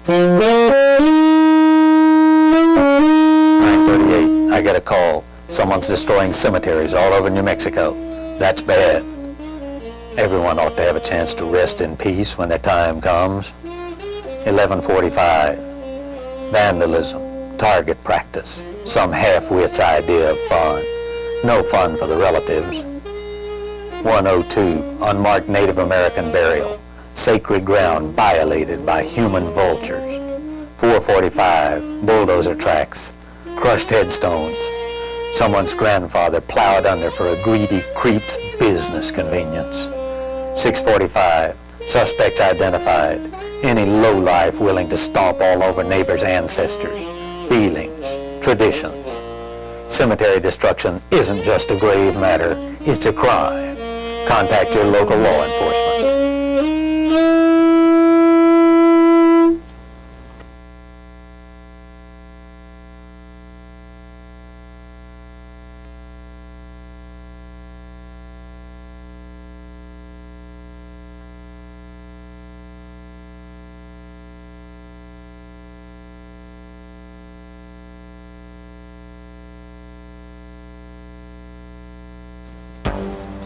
9:38, I get a call. Someone's destroying cemeteries all over New Mexico. That's bad. Everyone ought to have a chance to rest in peace when their time comes. 11:45, vandalism, target practice, some half-wit's idea of fun. No fun for the relatives. 1:02, unmarked Native American burial. Sacred ground violated by human vultures. 4:45, bulldozer tracks, crushed headstones. Someone's grandfather plowed under for a greedy creep's business convenience. 6:45, suspects identified. Any lowlife willing to stomp all over neighbors' ancestors, feelings, traditions. Cemetery destruction isn't just a grave matter, it's a crime. Contact your local law enforcement.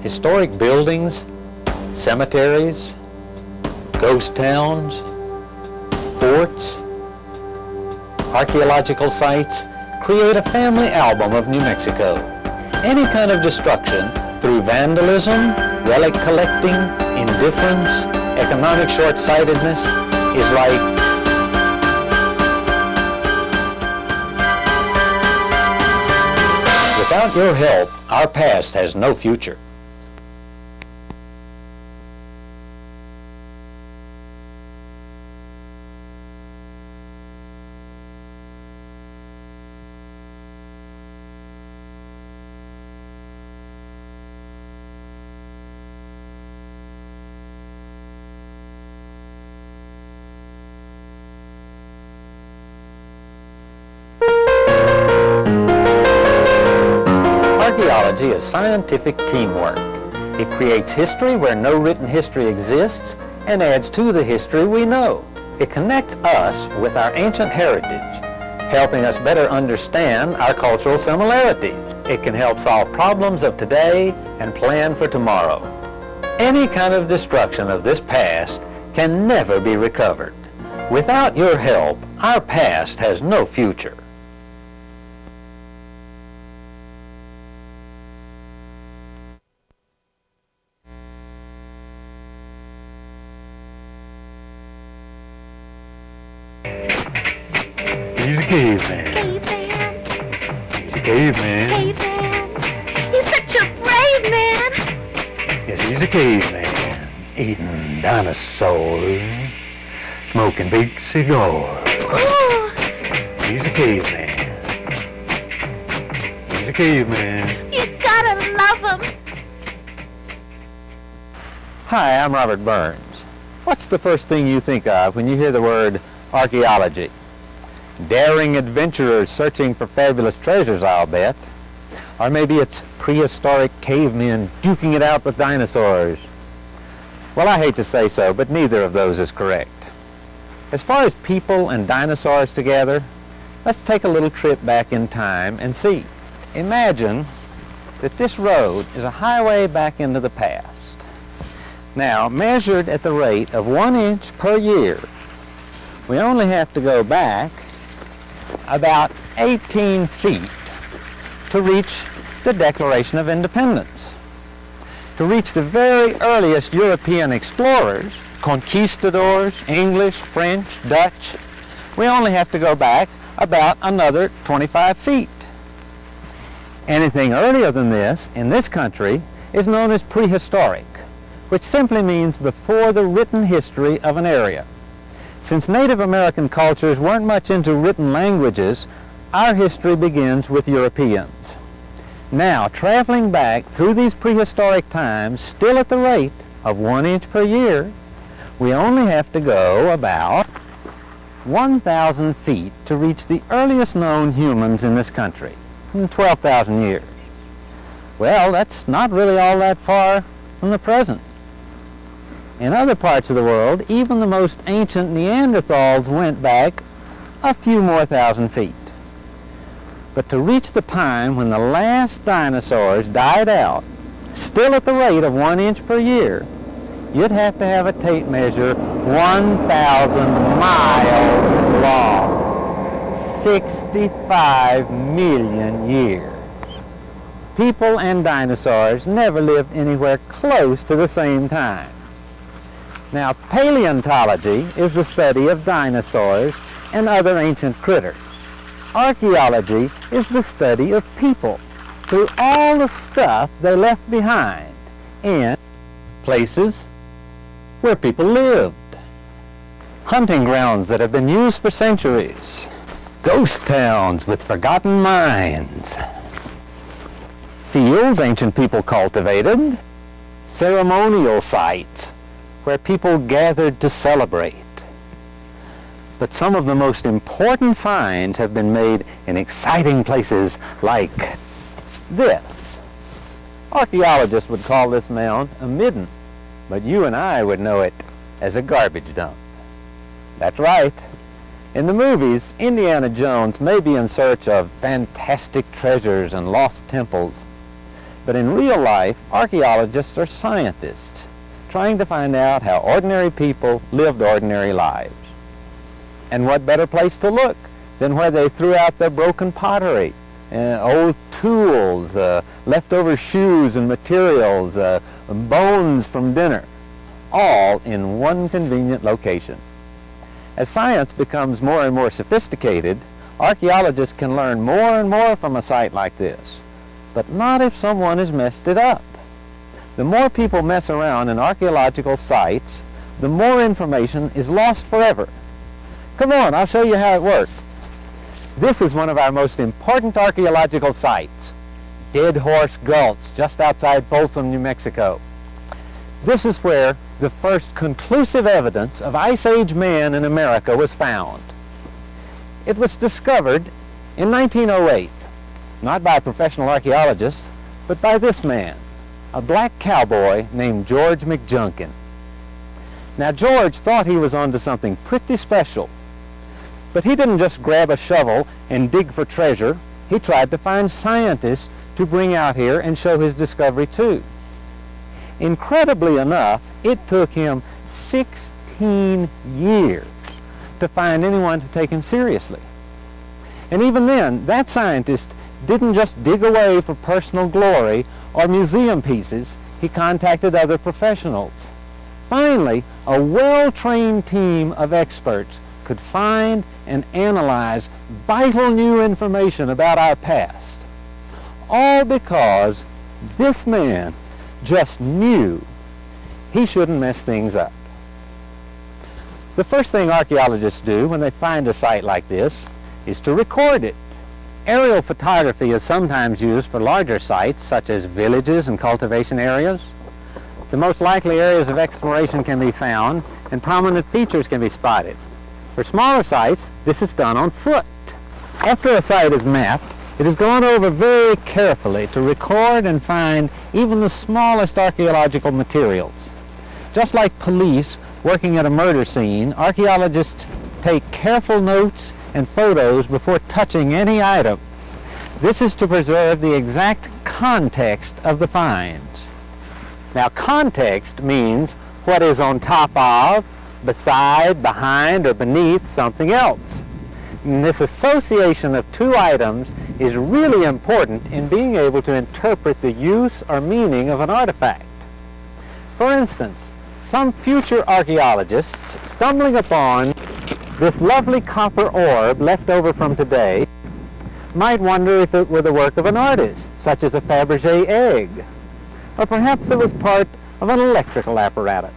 Historic buildings, cemeteries, ghost towns, forts, archaeological sites create a family album of New Mexico. Any kind of destruction through vandalism, relic collecting, indifference, economic short-sightedness is like without your help, our past has no future. Archaeology is scientific teamwork. It creates history where no written history exists and adds to the history we know. It connects us with our ancient heritage, helping us better understand our cultural similarities. It can help solve problems of today and plan for tomorrow. Any kind of destruction of this past can never be recovered. Without your help, our past has no future. He's a caveman. He's a caveman. He's such a brave man. Yes, he's a caveman. Eating dinosaurs. Smoking big cigars. Ooh. He's a caveman. He's a caveman. You gotta love him. Hi, I'm Robert Burns. What's the first thing you think of when you hear the word archaeology? Daring adventurers searching for fabulous treasures, I'll bet. Or maybe it's prehistoric cavemen duking it out with dinosaurs. Well, I hate to say so, but neither of those is correct. As far as people and dinosaurs together, let's take a little trip back in time and see. Imagine that this road is a highway back into the past. Now, measured at the rate of 1 inch per year, we only have to go back about 18 feet to reach the Declaration of Independence. To reach the very earliest European explorers, conquistadors, English, French, Dutch, we only have to go back about another 25 feet. Anything earlier than this in this country is known as prehistoric, which simply means before the written history of an area. Since Native American cultures weren't much into written languages, our history begins with Europeans. Now, traveling back through these prehistoric times, still at the rate of 1 inch per year, we only have to go about 1,000 feet to reach the earliest known humans in this country, 12,000 years. Well, that's not really all that far from the present. In other parts of the world, even the most ancient Neanderthals went back a few more thousand feet. But to reach the time when the last dinosaurs died out, still at the rate of 1 inch per year, you'd have to have a tape measure 1,000 miles long, 65 million years. People and dinosaurs never lived anywhere close to the same time. Now, paleontology is the study of dinosaurs and other ancient critters. Archaeology is the study of people through all the stuff they left behind and places where people lived. Hunting grounds that have been used for centuries. Ghost towns with forgotten mines. Fields ancient people cultivated. Ceremonial sites where people gathered to celebrate. But some of the most important finds have been made in exciting places like this. Archaeologists would call this mound a midden, but you and I would know it as a garbage dump. That's right. In the movies, Indiana Jones may be in search of fantastic treasures and lost temples, but in real life, archaeologists are scientists trying to find out how ordinary people lived ordinary lives. And what better place to look than where they threw out their broken pottery, old tools, leftover shoes and materials, bones from dinner, all in one convenient location. As science becomes more and more sophisticated, archaeologists can learn more and more from a site like this, but not if someone has messed it up. The more people mess around in archaeological sites, the more information is lost forever. Come on, I'll show you how it works. This is one of our most important archaeological sites, Dead Horse Gulch, just outside Folsom, New Mexico. This is where the first conclusive evidence of Ice Age man in America was found. It was discovered in 1908, not by a professional archaeologist, but by this man, a black cowboy named George McJunkin. Now, George thought he was onto something pretty special, but he didn't just grab a shovel and dig for treasure. He tried to find scientists to bring out here and show his discovery to. Incredibly enough, it took him 16 years to find anyone to take him seriously. And even then, that scientist didn't just dig away for personal glory or museum pieces. He contacted other professionals. Finally, a well-trained team of experts could find and analyze vital new information about our past. All because this man just knew he shouldn't mess things up. The first thing archaeologists do when they find a site like this is to record it. Aerial photography is sometimes used for larger sites such as villages and cultivation areas. The most likely areas of exploration can be found and prominent features can be spotted. For smaller sites, this is done on foot. After a site is mapped, it is gone over very carefully to record and find even the smallest archaeological materials. Just like police working at a murder scene, archaeologists take careful notes and photos before touching any item. This is to preserve the exact context of the finds. Now, context means what is on top of, beside, behind, or beneath something else. And this association of two items is really important in being able to interpret the use or meaning of an artifact. For instance, some future archaeologists stumbling upon this lovely copper orb left over from today might wonder if it were the work of an artist, such as a Fabergé egg, or perhaps it was part of an electrical apparatus.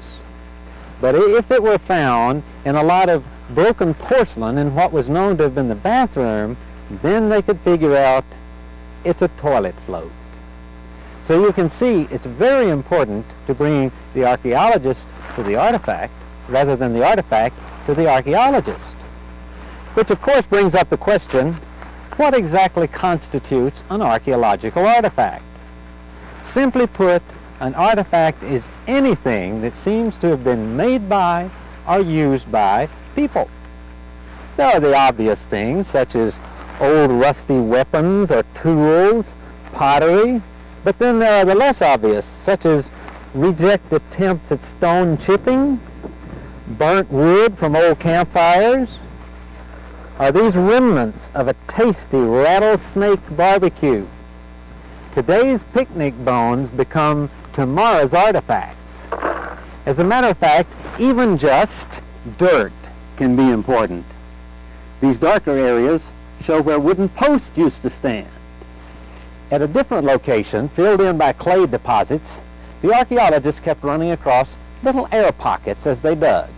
But if it were found in a lot of broken porcelain in what was known to have been the bathroom, then they could figure out it's a toilet float. So you can see it's very important to bring the archaeologist to the artifact rather than the artifact to the archaeologist. Which of course brings up the question, what exactly constitutes an archaeological artifact? Simply put, An artifact is anything that seems to have been made by or used by people. There are the obvious things, such as old rusty weapons or tools, pottery, but then there are the less obvious, such as reject attempts at stone chipping, burnt wood from old campfires, or these remnants of a tasty rattlesnake barbecue. Today's picnic bones become tomorrow's artifacts. As a matter of fact, even just dirt can be important. These darker areas show where wooden posts used to stand. At a different location, filled in by clay deposits, the archaeologists kept running across little air pockets as they dug.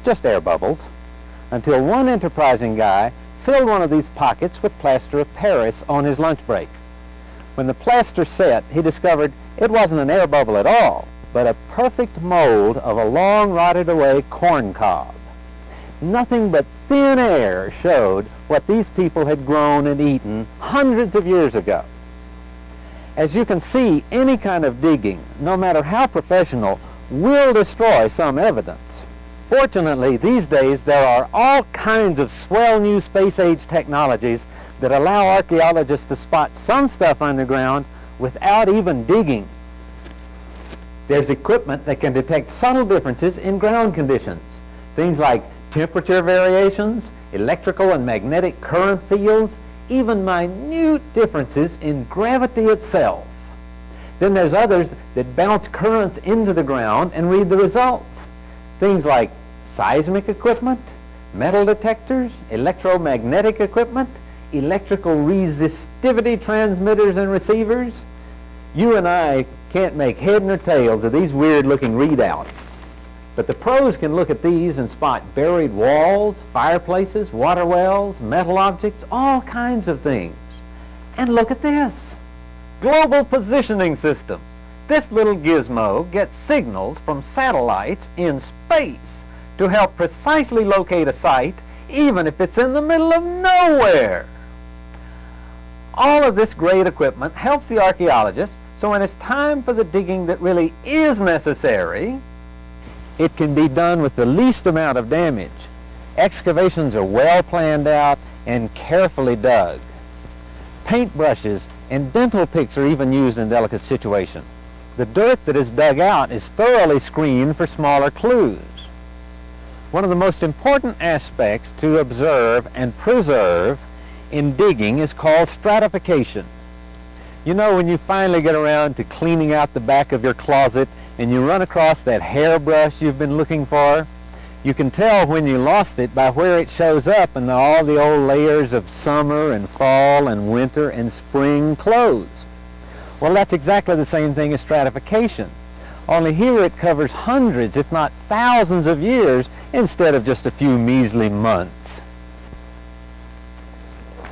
Just air bubbles, until one enterprising guy filled one of these pockets with plaster of Paris on his lunch break. When the plaster set, he discovered it wasn't an air bubble at all, but a perfect mold of a long rotted away corn cob. Nothing but thin air showed what these people had grown and eaten hundreds of years ago. As you can see, any kind of digging, no matter how professional, will destroy some evidence. Fortunately, these days there are all kinds of swell new space-age technologies that allow archaeologists to spot some stuff underground without even digging. There's equipment that can detect subtle differences in ground conditions. Things like temperature variations, electrical and magnetic current fields, even minute differences in gravity itself. Then there's others that bounce currents into the ground and read the results. Things like seismic equipment, metal detectors, electromagnetic equipment, electrical resistivity transmitters and receivers. You and I can't make head nor tails of these weird-looking readouts. But the pros can look at these and spot buried walls, fireplaces, water wells, metal objects, all kinds of things. And look at this. Global Positioning System. This little gizmo gets signals from satellites in space to help precisely locate a site, even if it's in the middle of nowhere. All of this great equipment helps the archaeologists, so when it's time for the digging that really is necessary, it can be done with the least amount of damage. Excavations are well planned out and carefully dug. Paintbrushes and dental picks are even used in delicate situations. The dirt that is dug out is thoroughly screened for smaller clues. One of the most important aspects to observe and preserve in digging is called stratification. You know, when you finally get around to cleaning out the back of your closet and you run across that hairbrush you've been looking for, you can tell when you lost it by where it shows up in all the old layers of summer and fall and winter and spring clothes. Well, that's exactly the same thing as stratification. Only here it covers hundreds, if not thousands of years instead of just a few measly months.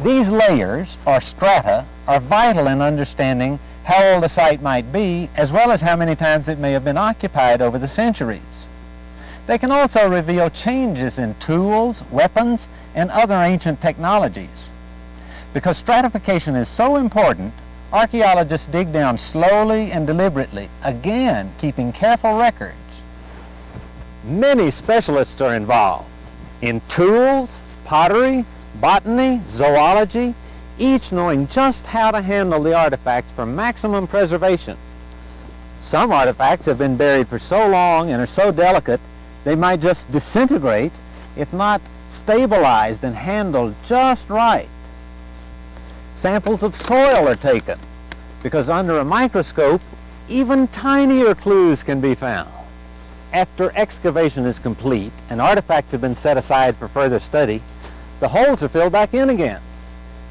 These layers, or strata, are vital in understanding how old a site might be, as well as how many times it may have been occupied over the centuries. They can also reveal changes in tools, weapons, and other ancient technologies. Because stratification is so important, archaeologists dig down slowly and deliberately, again keeping careful records. Many specialists are involved in tools, pottery, botany, zoology, each knowing just how to handle the artifacts for maximum preservation. Some artifacts have been buried for so long and are so delicate they might just disintegrate if not stabilized and handled just right. Samples of soil are taken because under a microscope even tinier clues can be found. After excavation is complete and artifacts have been set aside for further study, the holes are filled back in again.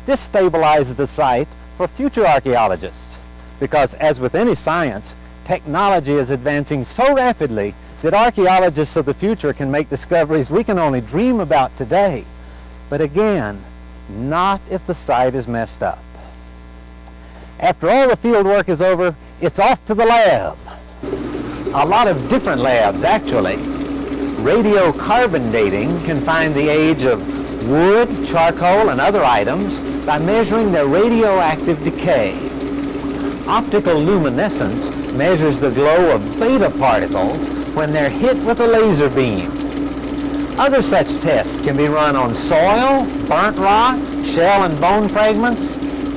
This stabilizes the site for future archaeologists because, as with any science, technology is advancing so rapidly that archaeologists of the future can make discoveries we can only dream about today. But again, not if the site is messed up. After all the field work is over, it's off to the lab. A lot of different labs, actually. Radiocarbon dating can find the age of wood, charcoal, and other items by measuring their radioactive decay. Optical luminescence measures the glow of beta particles when they're hit with a laser beam. Other such tests can be run on soil, burnt rock, shell and bone fragments,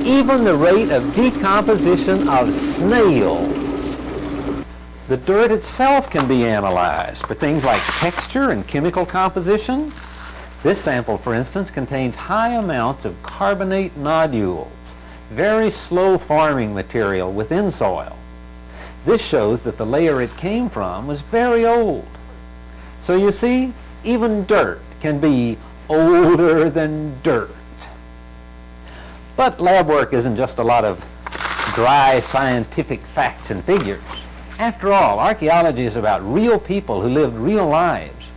even the rate of decomposition of snails. The dirt itself can be analyzed for things like texture and chemical composition. This sample, for instance, contains high amounts of carbonate nodules, very slow-forming material within soil. This shows that the layer it came from was very old. So you see, even dirt can be older than dirt. But lab work isn't just a lot of dry scientific facts and figures. After all, archaeology is about real people who lived real lives.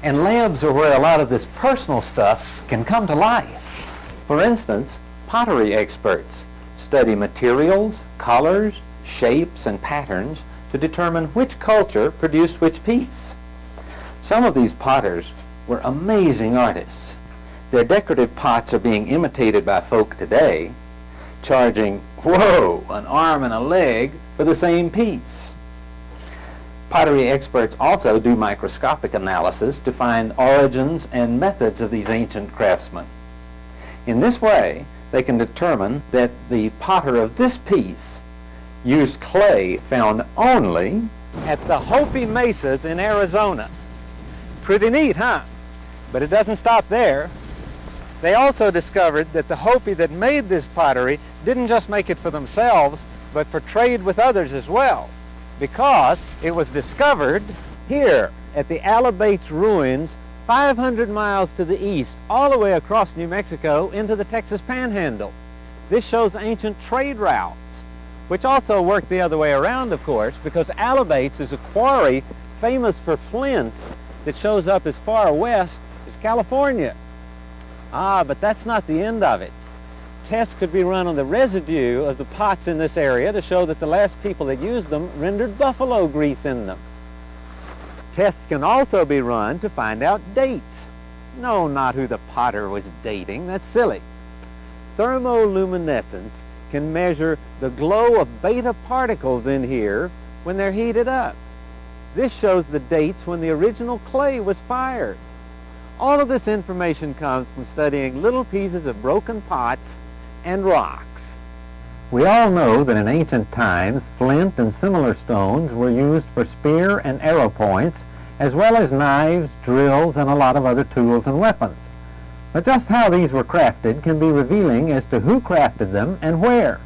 And labs are where a lot of this personal stuff can come to life. For instance, pottery experts study materials, colors, shapes, and patterns to determine which culture produced which piece. Some of these potters were amazing artists. Their decorative pots are being imitated by folk today, charging, whoa, an arm and a leg for the same piece. Pottery experts also do microscopic analysis to find origins and methods of these ancient craftsmen. In this way, they can determine that the potter of this piece used clay found only at the Hopi Mesas in Arizona. Pretty neat, huh? But it doesn't stop there. They also discovered that the Hopi that made this pottery didn't just make it for themselves, but for trade with others as well, because it was discovered here at the Alabates ruins 500 miles to the east, all the way across New Mexico into the Texas Panhandle. This shows ancient trade routes, which also work the other way around, of course, because Alabates is a quarry famous for flint that shows up as far west as California. But that's not the end of it. Tests could be run on the residue of the pots in this area to show that the last people that used them rendered buffalo grease in them. Tests can also be run to find out dates. No, not who the potter was dating. That's silly. Thermoluminescence can measure the glow of beta particles in here when they're heated up. This shows the dates when the original clay was fired. All of this information comes from studying little pieces of broken pots and rocks. We all know that in ancient times, flint and similar stones were used for spear and arrow points, as well as knives, drills, and a lot of other tools and weapons. But just how these were crafted can be revealing as to who crafted them and where.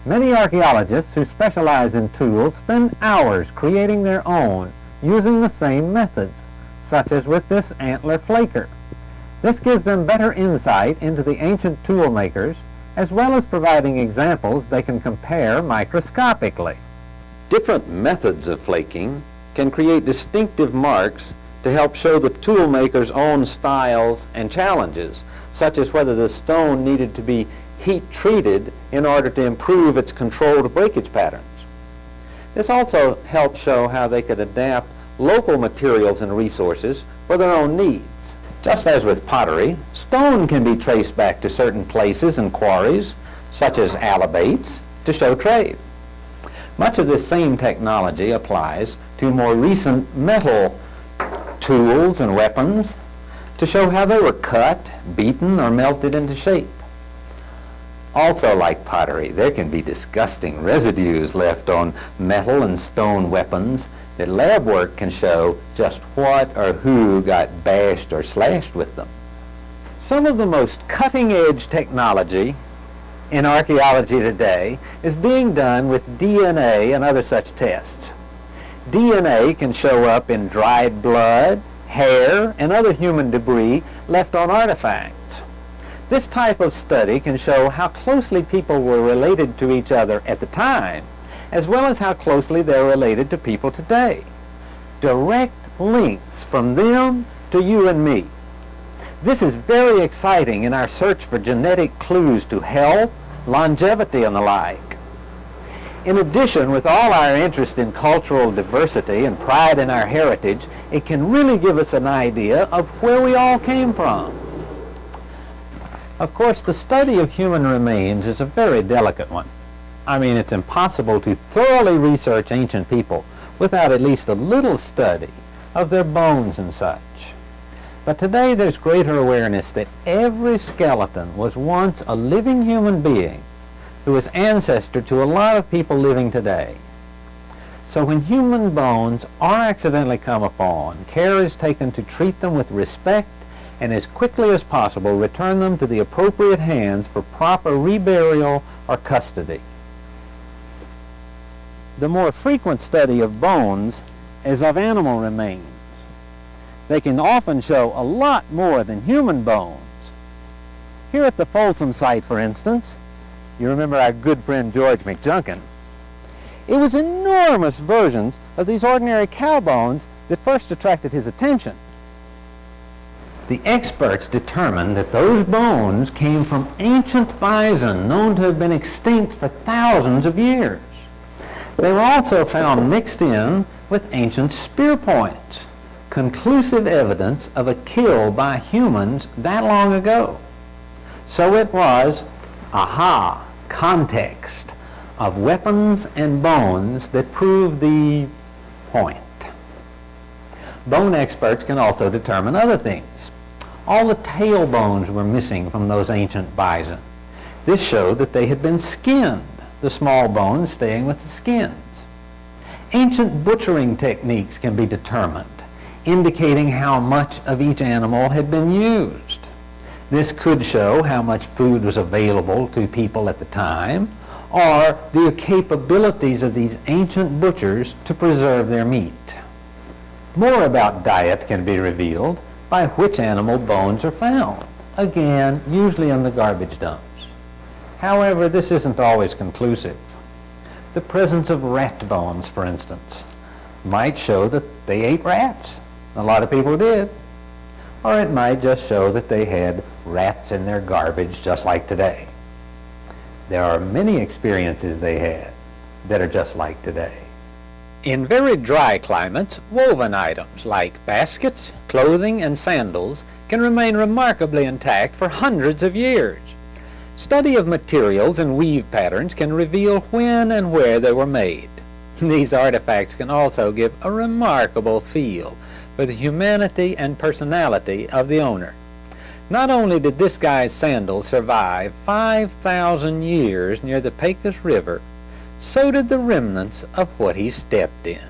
Many archaeologists who specialize in tools spend hours creating their own using the same methods, such as with this antler flaker. This gives them better insight into the ancient tool makers, as well as providing examples they can compare microscopically. Different methods of flaking can create distinctive marks to help show the tool maker's own styles and challenges, such as whether the stone needed to be heat treated in order to improve its controlled breakage patterns. This also helps show how they could adapt local materials and resources for their own needs. Just as with pottery, stone can be traced back to certain places and quarries, such as Alabates, to show trade. Much of this same technology applies to more recent metal tools and weapons to show how they were cut, beaten, or melted into shape. Also, like pottery, there can be disgusting residues left on metal and stone weapons that lab work can show just what or who got bashed or slashed with them. Some of the most cutting-edge technology in archaeology today is being done with DNA and other such tests. DNA can show up in dried blood, hair, and other human debris left on artifacts. This type of study can show how closely people were related to each other at the time, as well as how closely they're related to people today. Direct links from them to you and me. This is very exciting in our search for genetic clues to health, longevity, and the like. In addition, with all our interest in cultural diversity and pride in our heritage, it can really give us an idea of where we all came from. Of course, the study of human remains is a very delicate one. I mean, it's impossible to thoroughly research ancient people without at least a little study of their bones and such. But today there's greater awareness that every skeleton was once a living human being who was ancestor to a lot of people living today. So when human bones are accidentally come upon, care is taken to treat them with respect and as quickly as possible return them to the appropriate hands for proper reburial or custody. The more frequent study of bones is of animal remains. They can often show a lot more than human bones. Here at the Folsom site, for instance, you remember our good friend George McJunkin, it was enormous versions of these ordinary cow bones that first attracted his attention. The experts determined that those bones came from ancient bison known to have been extinct for thousands of years. They were also found mixed in with ancient spear points, conclusive evidence of a kill by humans that long ago. So it was, context of weapons and bones that prove the point. Bone experts can also determine other things. All the tail bones were missing from those ancient bison. This showed that they had been skinned, the small bones staying with the skins. Ancient butchering techniques can be determined, indicating how much of each animal had been used. This could show how much food was available to people at the time, or the capabilities of these ancient butchers to preserve their meat. More about diet can be revealed by which animal bones are found, again, usually in the garbage dumps. However, this isn't always conclusive. The presence of rat bones, for instance, might show that they ate rats. A lot of people did. Or it might just show that they had rats in their garbage just like today. There are many experiences they had that are just like today. In very dry climates, woven items like baskets, clothing, and sandals can remain remarkably intact for hundreds of years. Study of materials and weave patterns can reveal when and where they were made. These artifacts can also give a remarkable feel for the humanity and personality of the owner. Not only did this guy's sandals survive 5,000 years near the Pecos River, so did the remnants of what he stepped in.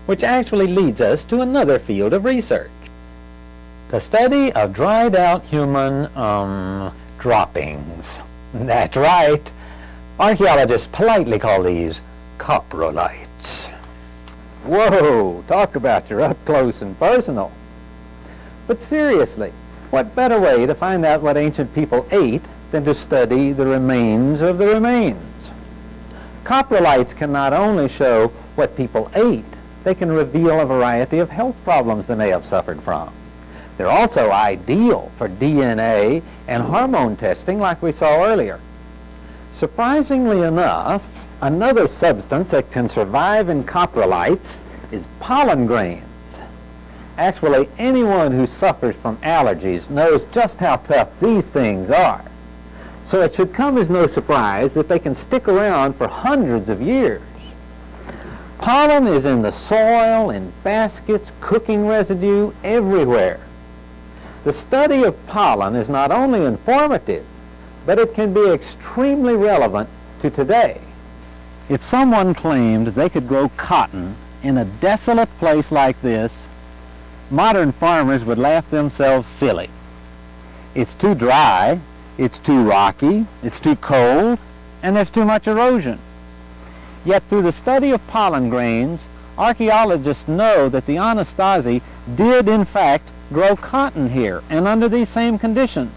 Which actually leads us to another field of research. The study of dried out human, droppings. That's right. Archaeologists politely call these coprolites. Whoa, talk about you're up close and personal. But seriously, what better way to find out what ancient people ate than to study the remains of the remains? Coprolites can not only show what people ate, they can reveal a variety of health problems they may have suffered from. They're also ideal for DNA and hormone testing like we saw earlier. Surprisingly enough, another substance that can survive in coprolites is pollen grains. Actually, anyone who suffers from allergies knows just how tough these things are. So it should come as no surprise that they can stick around for hundreds of years. Pollen is in the soil, in baskets, cooking residue, everywhere. The study of pollen is not only informative, but it can be extremely relevant to today. If someone claimed they could grow cotton in a desolate place like this, modern farmers would laugh themselves silly. It's too dry, it's too rocky, it's too cold, and there's too much erosion. Yet through the study of pollen grains, archaeologists know that the Anasazi did in fact grow cotton here and under these same conditions.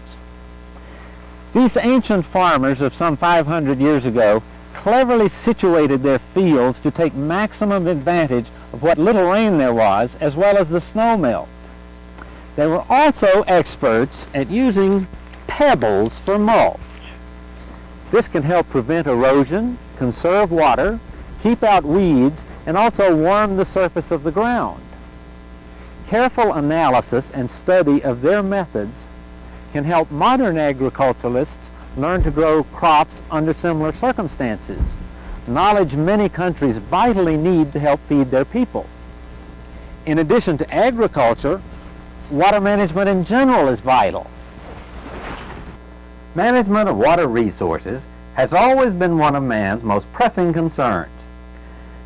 These ancient farmers of some 500 years ago cleverly situated their fields to take maximum advantage of what little rain there was, as well as the snow melt. They were also experts at using pebbles for mulch. This can help prevent erosion, conserve water, keep out weeds, and also warm the surface of the ground. Careful analysis and study of their methods can help modern agriculturalists learned to grow crops under similar circumstances, knowledge many countries vitally need to help feed their people. In addition to agriculture, water management in general is vital. Management of water resources has always been one of man's most pressing concerns.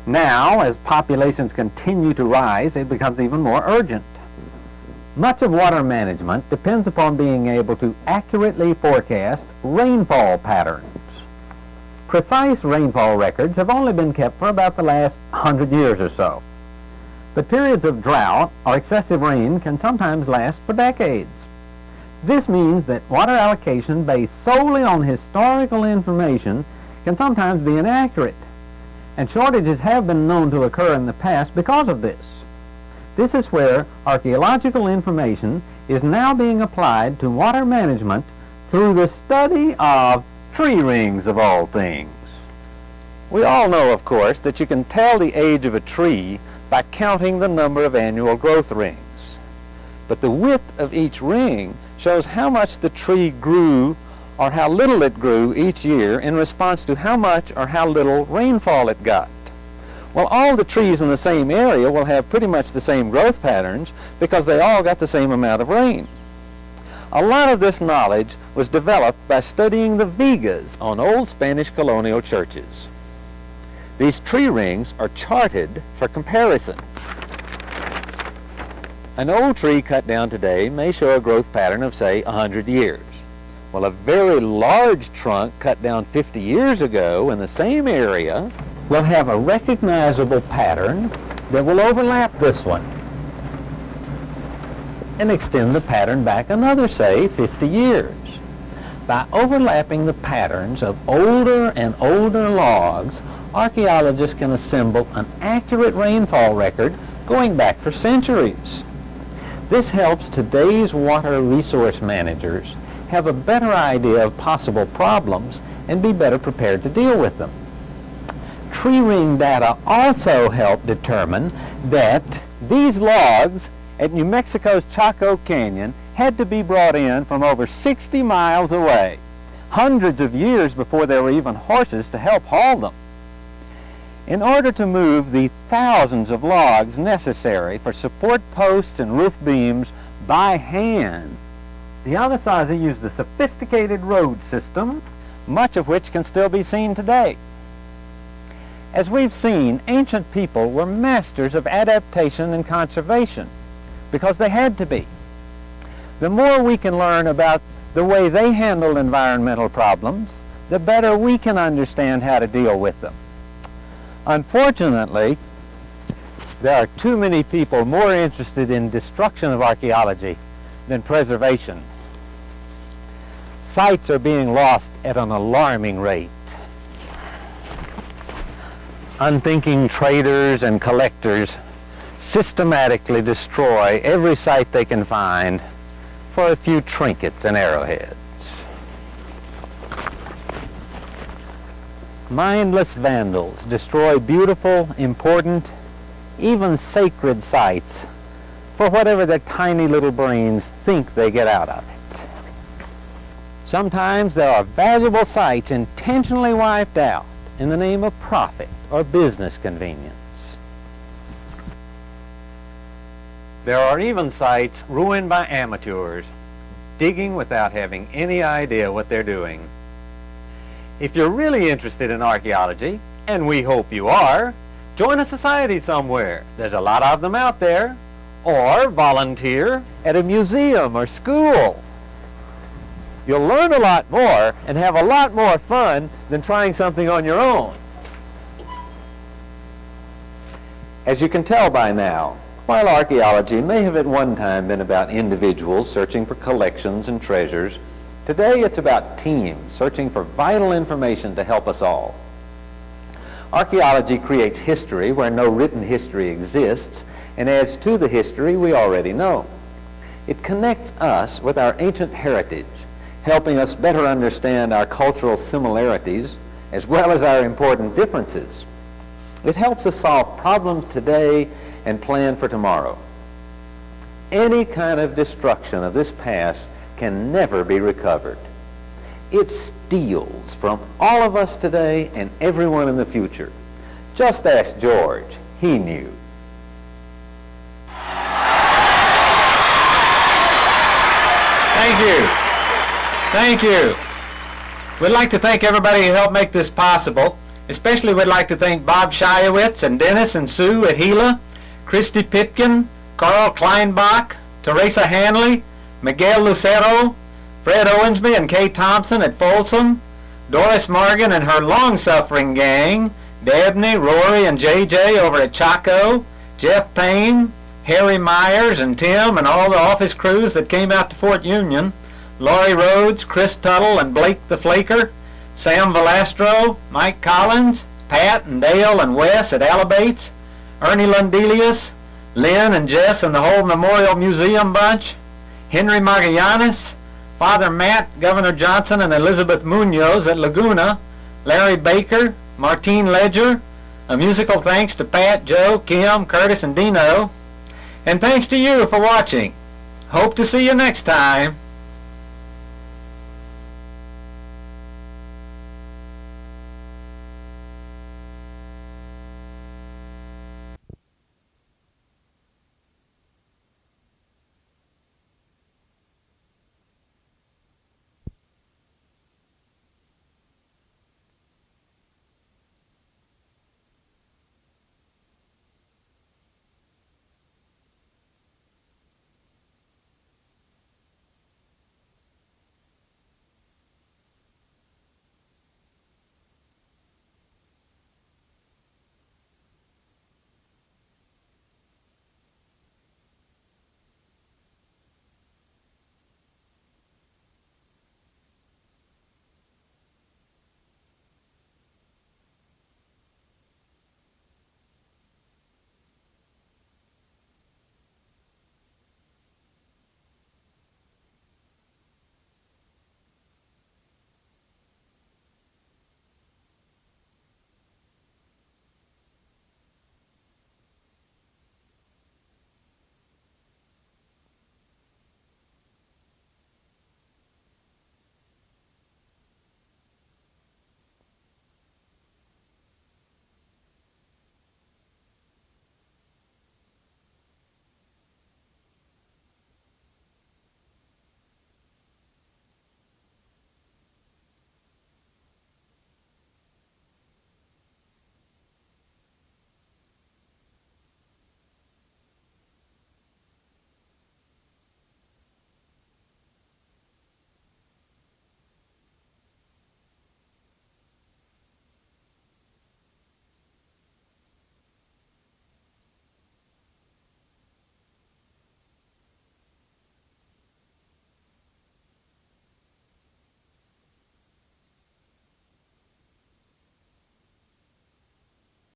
Now, as populations continue to rise, it becomes even more urgent. Much of water management depends upon being able to accurately forecast rainfall patterns. Precise rainfall records have only been kept for about the last 100 years or so. But periods of drought or excessive rain can sometimes last for decades. This means that water allocation based solely on historical information can sometimes be inaccurate, and shortages have been known to occur in the past because of this. This is where archaeological information is now being applied to water management through the study of tree rings of all things. We all know, of course, that you can tell the age of a tree by counting the number of annual growth rings. But the width of each ring shows how much the tree grew or how little it grew each year in response to how much or how little rainfall it got. Well, all the trees in the same area will have pretty much the same growth patterns because they all got the same amount of rain. A lot of this knowledge was developed by studying the vigas on old Spanish colonial churches. These tree rings are charted for comparison. An old tree cut down today may show a growth pattern of, say, 100 years. Well, a very large trunk cut down 50 years ago in the same area will have a recognizable pattern that will overlap this one and extend the pattern back another, say, 50 years. By overlapping the patterns of older and older logs, archaeologists can assemble an accurate rainfall record going back for centuries. This helps today's water resource managers have a better idea of possible problems and be better prepared to deal with them. Tree ring data also help determine that these logs at New Mexico's Chaco Canyon had to be brought in from over 60 miles away, hundreds of years before there were even horses to help haul them. In order to move the thousands of logs necessary for support posts and roof beams by hand, the Anasazi used a sophisticated road system, much of which can still be seen today. As we've seen, ancient people were masters of adaptation and conservation because they had to be. The more we can learn about the way they handled environmental problems, the better we can understand how to deal with them. Unfortunately, there are too many people more interested in destruction of archaeology than preservation. Sites are being lost at an alarming rate. Unthinking traders and collectors systematically destroy every site they can find for a few trinkets and arrowheads. Mindless vandals destroy beautiful, important, even sacred sites for whatever their tiny little brains think they get out of it. Sometimes there are valuable sites intentionally wiped out in the name of profit or business convenience. There are even sites ruined by amateurs, digging without having any idea what they're doing. If you're really interested in archaeology, and we hope you are, join a society somewhere. There's a lot of them out there. Or volunteer at a museum or school. You'll learn a lot more and have a lot more fun than trying something on your own. As you can tell by now, while archaeology may have at one time been about individuals searching for collections and treasures, today it's about teams searching for vital information to help us all. Archaeology creates history where no written history exists and adds to the history we already know. It connects us with our ancient heritage, helping us better understand our cultural similarities as well as our important differences. It helps us solve problems today and plan for tomorrow. Any kind of destruction of this past can never be recovered. It steals from all of us today and everyone in the future. Just ask George. He knew. Thank you. Thank you. We'd like to thank everybody who helped make this possible. Especially we'd like to thank Bob Shiowitz and Dennis and Sue at Gila, Christy Pipkin, Carl Kleinbach, Teresa Hanley, Miguel Lucero, Fred Owensby and Kay Thompson at Folsom, Doris Morgan and her long-suffering gang, Dabney, Rory, and JJ over at Chaco, Jeff Payne, Harry Myers and Tim and all the office crews that came out to Fort Union, Laurie Rhodes, Chris Tuttle, and Blake the Flaker, Sam Valastro, Mike Collins, Pat and Dale and Wes at Alabates, Ernie Lundelius, Lynn and Jess and the whole Memorial Museum bunch, Henry Magallanes, Father Matt, Governor Johnson, and Elizabeth Munoz at Laguna, Larry Baker, Martine Ledger, a musical thanks to Pat, Joe, Kim, Curtis, and Dino, and thanks to you for watching. Hope to see you next time.